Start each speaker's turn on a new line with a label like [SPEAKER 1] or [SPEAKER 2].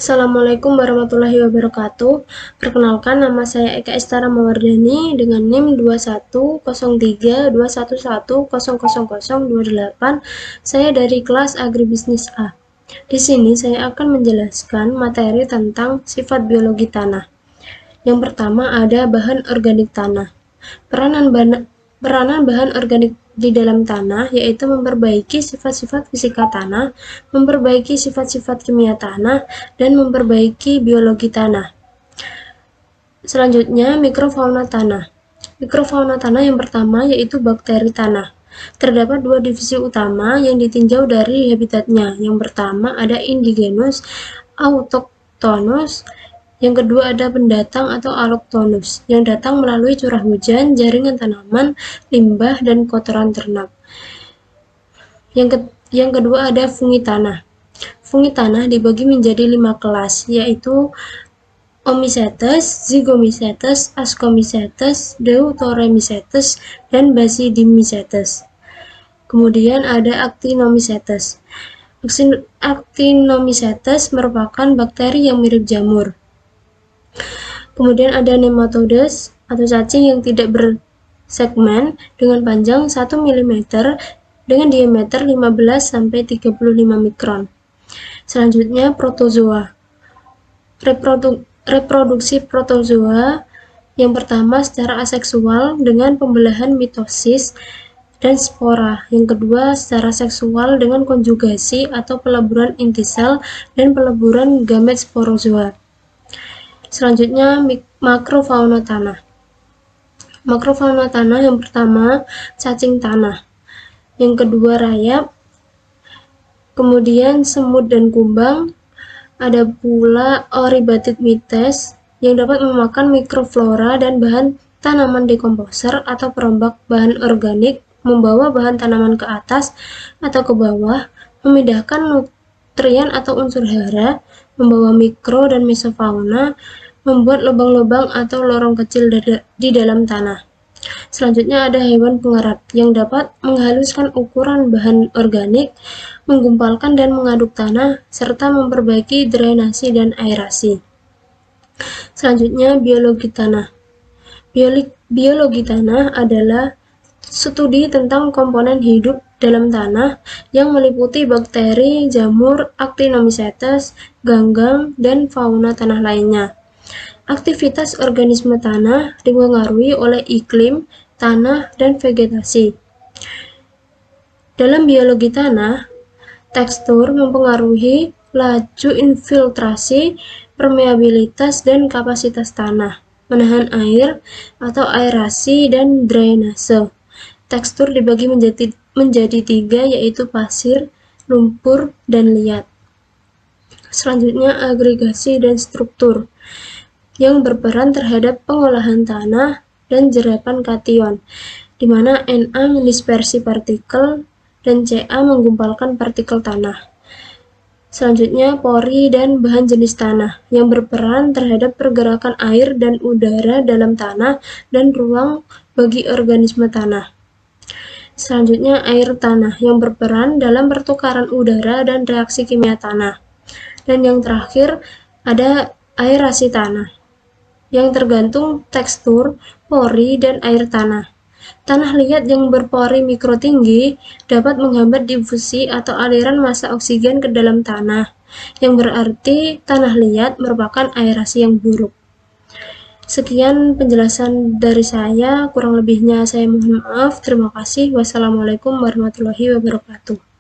[SPEAKER 1] Assalamualaikum warahmatullahi wabarakatuh. Perkenalkan, nama saya Eka Estara Mawardani dengan NIM 210321100028. Saya dari kelas Agribisnis A. Di sini saya akan menjelaskan materi tentang sifat biologi tanah. Yang pertama ada bahan organik tanah. Peranan bahan organik di dalam tanah yaitu memperbaiki sifat-sifat fisika tanah, memperbaiki sifat-sifat kimia tanah, dan memperbaiki biologi tanah. Selanjutnya, mikrofauna tanah. Mikrofauna tanah yang pertama yaitu bakteri tanah. Terdapat dua divisi utama yang ditinjau dari habitatnya. Yang pertama ada indigenous, autochthonous. Yang kedua ada pendatang atau allochthonous, yang datang melalui curah hujan, jaringan tanaman, limbah, dan kotoran ternak. Yang kedua ada fungi tanah. Fungi tanah dibagi menjadi 5 kelas, yaitu Omycetes, Zygomycetes, Ascomycetes, Deuteromycetes, dan Basidiomycetes. Kemudian ada Actinomycetes. Actinomycetes merupakan bakteri yang mirip jamur. Kemudian ada nematodes atau cacing yang tidak bersegmen dengan panjang 1 mm dengan diameter 15-35 mikron. Selanjutnya protozoa. Reproduksi protozoa yang pertama secara aseksual dengan pembelahan mitosis dan spora. Yang kedua secara seksual dengan konjugasi atau peleburan inti sel dan peleburan gamet sporozoa. Selanjutnya makrofauna tanah. Makrofauna tanah yang pertama cacing tanah, yang kedua rayap, kemudian semut dan kumbang, ada pula Oribatid-mites yang dapat memakan mikroflora dan bahan tanaman dekomposer atau perombak bahan organik, membawa bahan tanaman ke atas atau ke bawah, memindahkan nutrien atau unsur hara, membawa mikro dan mesofauna, membuat lubang-lubang atau lorong kecil di dalam tanah. Selanjutnya ada hewan pengerat yang dapat menghaluskan ukuran bahan organik, menggumpalkan dan mengaduk tanah, serta memperbaiki drainasi dan aerasi. Selanjutnya biologi tanah. Biologi tanah adalah studi tentang komponen hidup dalam tanah yang meliputi bakteri, jamur, actinomycetes, ganggang, dan fauna tanah lainnya. Aktivitas organisme tanah dipengaruhi oleh iklim, tanah, dan vegetasi. Dalam biologi tanah, tekstur mempengaruhi laju infiltrasi, permeabilitas, dan kapasitas tanah, menahan air atau aerasi, dan drainase. Tekstur dibagi menjadi 3, yaitu pasir, lumpur, dan liat. Selanjutnya agregasi dan struktur yang berperan terhadap pengolahan tanah dan jerapan kation, di mana Na mendispersi partikel dan Ca menggumpalkan partikel tanah. Selanjutnya pori dan bahan jenis tanah yang berperan terhadap pergerakan air dan udara dalam tanah dan ruang bagi organisme tanah. Selanjutnya air tanah yang berperan dalam pertukaran udara dan reaksi kimia tanah. Dan yang terakhir ada aerasi tanah yang tergantung tekstur, pori, dan air tanah. Tanah liat yang berpori mikro tinggi dapat menghambat difusi atau aliran massa oksigen ke dalam tanah, yang berarti tanah liat merupakan aerasi yang buruk. Sekian penjelasan dari saya, kurang lebihnya saya mohon maaf. Terima kasih. Wassalamualaikum warahmatullahi wabarakatuh.